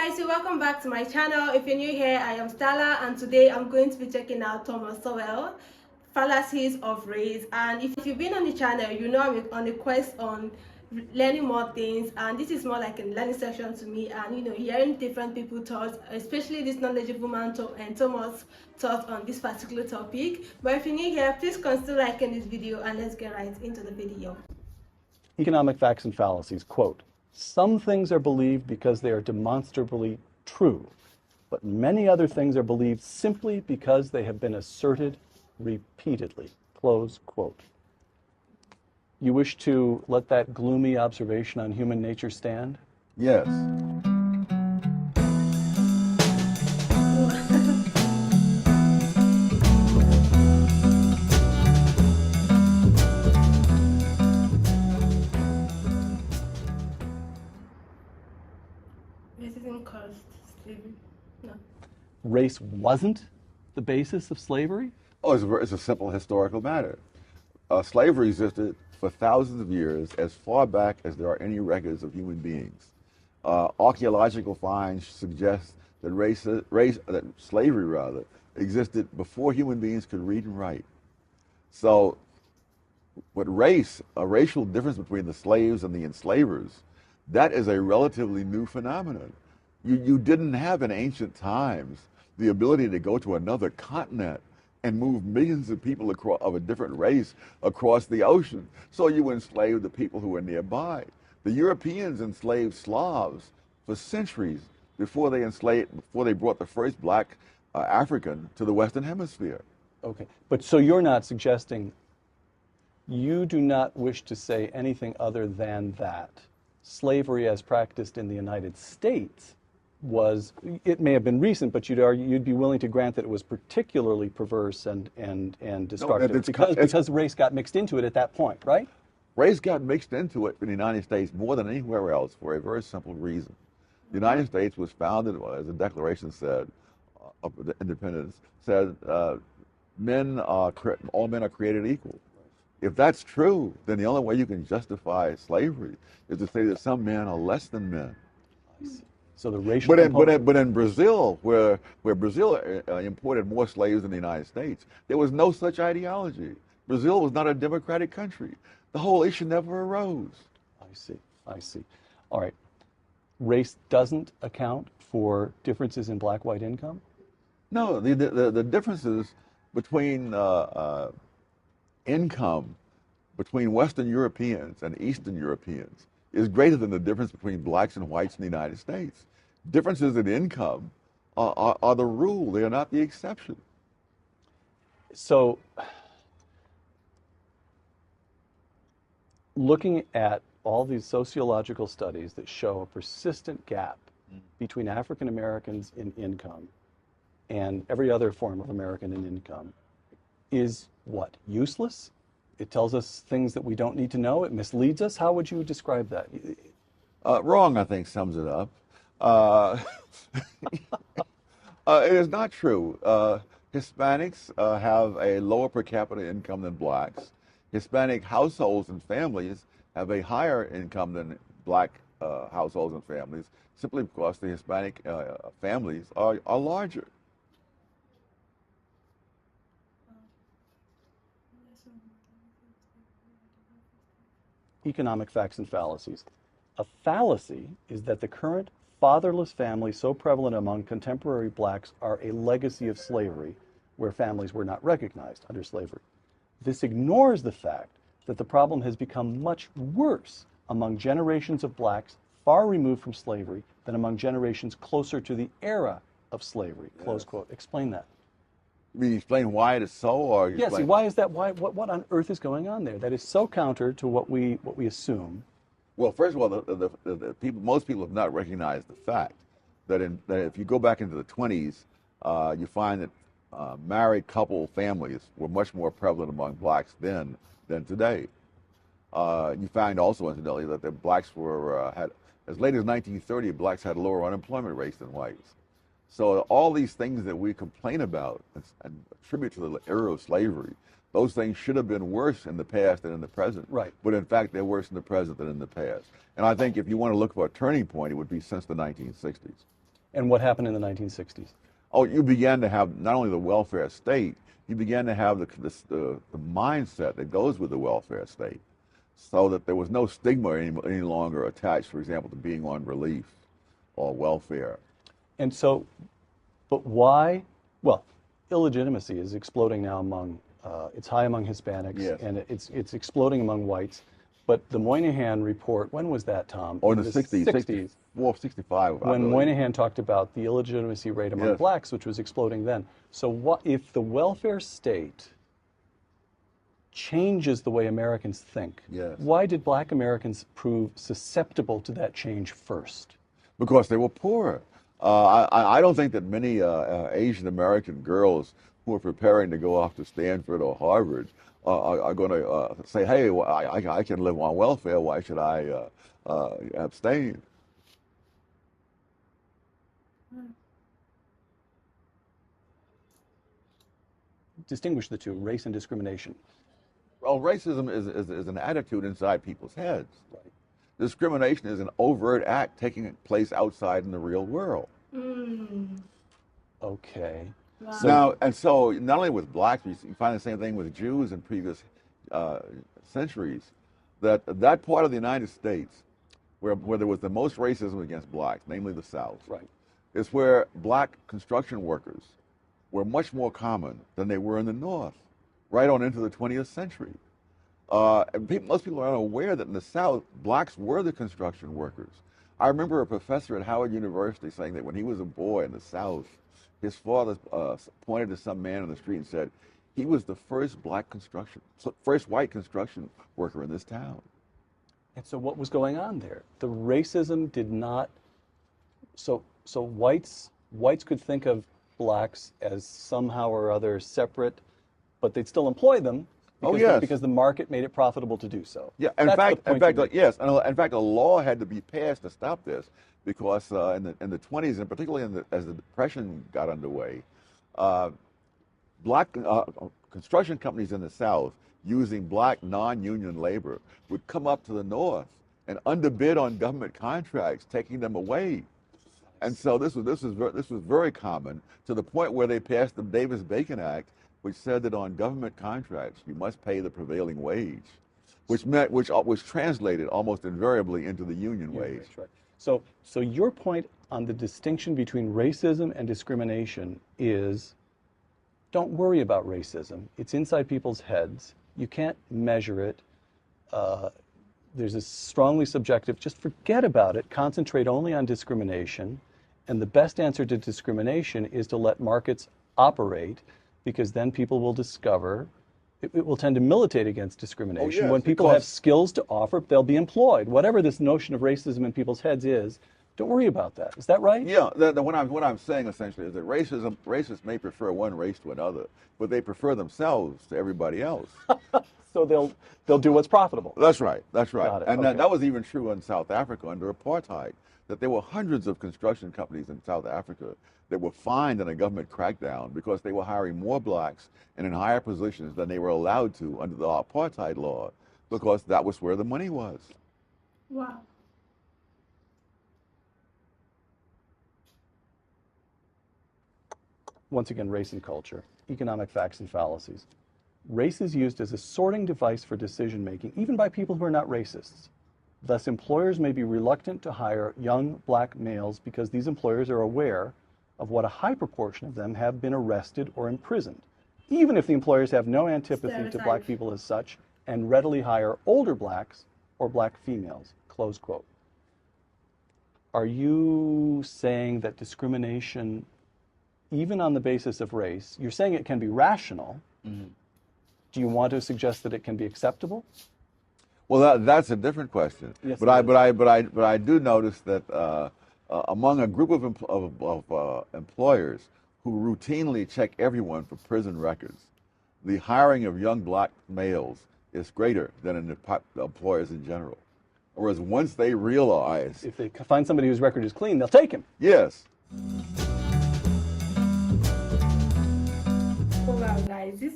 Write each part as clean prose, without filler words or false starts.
guys, so welcome back to my channel. If you're new here, I am Stella, and today I'm going to be checking out Thomas Sowell Fallacies of Race. And if you've been on the channel, you know I'm on a quest on learning more things, and this is more like a learning session to me, and hearing different people's thoughts, especially this knowledgeable man and Thomas thoughts on this particular topic. But if you're new here, please consider liking this video, and let's get right into the video. Economic facts and fallacies, quote, "Some things are believed because they are demonstrably true, but many other things are believed simply because they have been asserted repeatedly," close quote. You wish to let that gloomy observation on human nature stand? Yes. Racism caused slavery? No. Race wasn't the basis of slavery? Oh, it's a simple historical matter. Slavery existed for thousands of years, as far back as there are any records of human beings. Archaeological finds suggest that slavery existed before human beings could read and write. So, what a racial difference between the slaves and the enslavers, that is a relatively new phenomenon. You didn't have in ancient times the ability to go to another continent and move millions of people of a different race across the ocean. So you enslaved the people who were nearby. The Europeans enslaved Slavs for centuries before they brought the first black African to the Western Hemisphere. Okay, but so you're not suggesting, you do not wish to say anything other than that slavery as practiced in the United States it may have been recent, but you'd be willing to grant that it was particularly perverse and destructive because race got mixed into it at that point, right? Race got mixed into it in the United States more than anywhere else for a very simple reason. The United States was founded, as the Declaration said, of independence, said all men are created equal. If that's true, then the only way you can justify slavery is to say that some men are less than men. I see. So the racial but in Brazil, where Brazil imported more slaves than the United States, there was no such ideology. Brazil was not a democratic country. The whole issue never arose. I see. All right. Race doesn't account for differences in black-white income? No, the differences between income between Western Europeans and Eastern Europeans is greater than the difference between blacks and whites in the United States. Differences in income are the rule, they are not the exception. So, looking at all these sociological studies that show a persistent gap between African Americans in income and every other form of American in income is what? Useless? It tells us things that we don't need to know. It misleads us. How would you describe that? Wrong, I think, sums it up. It is not true. Hispanics have a lower per capita income than blacks. Hispanic households and families have a higher income than black households and families, simply because the Hispanic families are larger. Economic facts and fallacies. A fallacy is that the current fatherless families so prevalent among contemporary blacks are a legacy of slavery, where families were not recognized under slavery. This ignores the fact that the problem has become much worse among generations of blacks far removed from slavery than among generations closer to the era of slavery, close quote. Explain that. You mean explain why it is so, or yes? Yeah, why is that? What on earth is going on there? That is so counter to what we assume. Well, first of all, most people have not recognized the fact that if you go back into the 20s, you find that married couple families were much more prevalent among blacks then than today. You find also, incidentally, that the blacks had as late as 1930, blacks had lower unemployment rates than whites. So all these things that we complain about and attribute to the era of slavery, those things should have been worse in the past than in the present. Right. But in fact, they're worse in the present than in the past. And I think if you want to look for a turning point, it would be since the 1960s. And what happened in the 1960s? Oh, you began to have not only the welfare state, you began to have the mindset that goes with the welfare state, so that there was no stigma any longer attached, for example, to being on relief or welfare. And so, but why? Well, illegitimacy is exploding now among, it's high among Hispanics, Yes. and it's exploding among whites. But the Moynihan report, when was that, Tom? Or in the 60s, 60s. 65. I When believe. Moynihan talked about the illegitimacy rate among Yes. blacks, which was exploding then. So what if the welfare state changes the way Americans think? Yes. Why did black Americans prove susceptible to that change first? Because they were poor. I don't think that many Asian American girls who are preparing to go off to Stanford or Harvard are going to say, hey, well, I can live on welfare. Why should I abstain? Distinguish the two, race and discrimination. Well, racism is an attitude inside people's heads. Right. Discrimination is an overt act taking place outside in the real world. Okay. Wow. Now, and so not only with blacks, you find the same thing with Jews in previous centuries, that part of the United States where there was the most racism against blacks, namely the South, Right. is where black construction workers were much more common than they were in the North, right on into the 20th century. And most people are unaware that in the South, blacks were the construction workers. I remember a professor at Howard University saying that when he was a boy in the South, his father pointed to some man on the street and said, he was the first first white construction worker in this town. And so what was going on there? The racism did not, so whites could think of blacks as somehow or other separate, but they'd still employ them because the market made it profitable to do so. Yeah, in fact, yes. And in fact, a law had to be passed to stop this because in the 20s, and particularly as the Depression got underway, black construction companies in the South using black non-union labor would come up to the North and underbid on government contracts, taking them away. And so this was very common, to the point where they passed the Davis-Bacon Act, which said that on government contracts you must pay the prevailing wage, which translated almost invariably into the union wage. Right. So your point on the distinction between racism and discrimination is, don't worry about racism. It's inside people's heads. You can't measure it. There's a strongly subjective, just forget about it. Concentrate only on discrimination. And the best answer to discrimination is to let markets operate, because then people will discover, it will tend to militate against discrimination. Oh, yes, when people have skills to offer, they'll be employed. Whatever this notion of racism in people's heads is, don't worry about that. Is that right? Yeah, what I'm saying essentially is that racists may prefer one race to another, but they prefer themselves to everybody else. So they'll do what's profitable. That's right. That's right. Got it. And Okay. that was even true in South Africa under apartheid. That there were hundreds of construction companies in South Africa that were fined in a government crackdown because they were hiring more blacks and in higher positions than they were allowed to under the apartheid law, because that was where the money was. Wow. Once again, race and culture, economic facts and fallacies. Race is used as a sorting device for decision making, even by people who are not racists. Thus, employers may be reluctant to hire young black males because these employers are aware of what a high proportion of them have been arrested or imprisoned, even if the employers have no antipathy to black people as such and readily hire older blacks or black females, close quote. Are you saying that discrimination, even on the basis of race, you're saying it can be rational? Mm-hmm. Do you want to suggest that it can be acceptable? Well, that's a different question. Yes, but I do notice that among a group of employers who routinely check everyone for prison records, the hiring of young black males is greater than in the employers in general. Whereas once they realize, if they find somebody whose record is clean, they'll take him. Yes. Oh wow, guys, this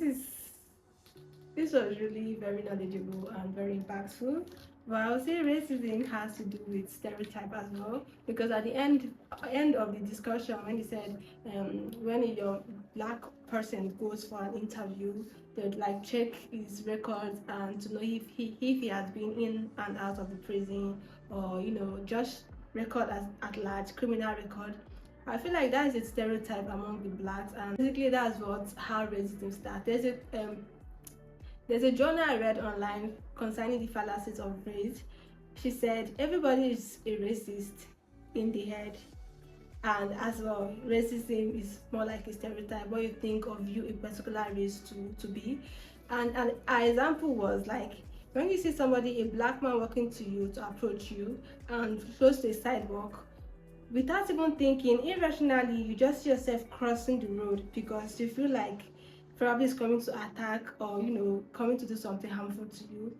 was really very knowledgeable and very impactful. Well, I would say racism has to do with stereotype as well, because at the end of the discussion, when he said when a young black person goes for an interview, they'd like check his records and to know if he has been in and out of the prison, or just record as at large criminal record. I feel like that is a stereotype among the blacks, and basically that's what how racism starts. There's a journal I read online concerning the fallacies of race. She said everybody is a racist in the head, and as well, racism is more like a stereotype, what you think of you a particular race to be. And an example was like when you see somebody, a black man walking to you to approach you and close to a sidewalk, without even thinking, irrationally you just see yourself crossing the road because you feel like probably is coming to attack, or coming to do something harmful to you.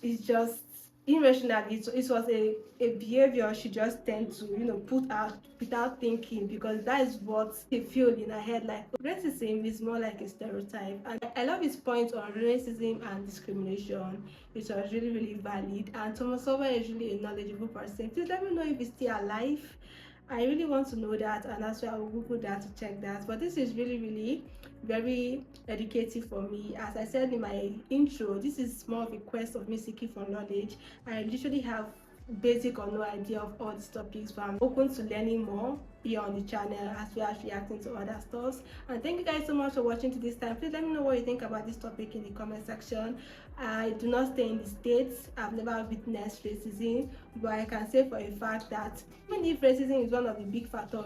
It's just irrationally, it was a behavior she just tend to put out without thinking, because that is what they feel in her head. Like racism is more like a stereotype, and I love his point on racism and discrimination. It was really valid, and Thomas Sowell is really a knowledgeable person. Please let me know if he's still alive. I really want to know that, and that's why I will Google that to check that. But this is really very educative for me. As I said in my intro, this is more of a quest of me seeking for knowledge. I literally have basic or no idea of all these topics, but I'm open to learning more here on the channel as well as reacting to other stuff. And thank you guys so much for watching to this time. Please let me know what you think about this topic in the comment section. I do not stay in the States. I've never witnessed racism, but I can say for a fact that even if racism is one of the big factors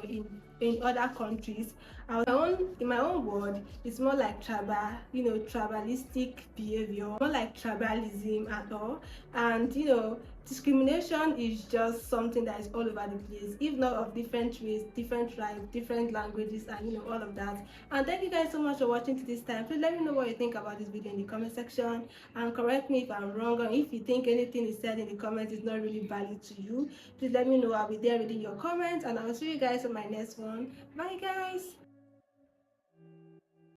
in other countries, in my own world, it's more like tribalistic behavior, more like tribalism at all. And discrimination is just something that is all over the place, if not of different race, different tribes, different languages, and all of that. And thank you guys so much for watching to this time. Please let me know what you think about this video in the comment section, and correct me if I'm wrong, or if you think anything is said in the comments is not really valid to you. Please let me know. I'll be there reading your comments, and I'll see you guys on my next one. Bye guys.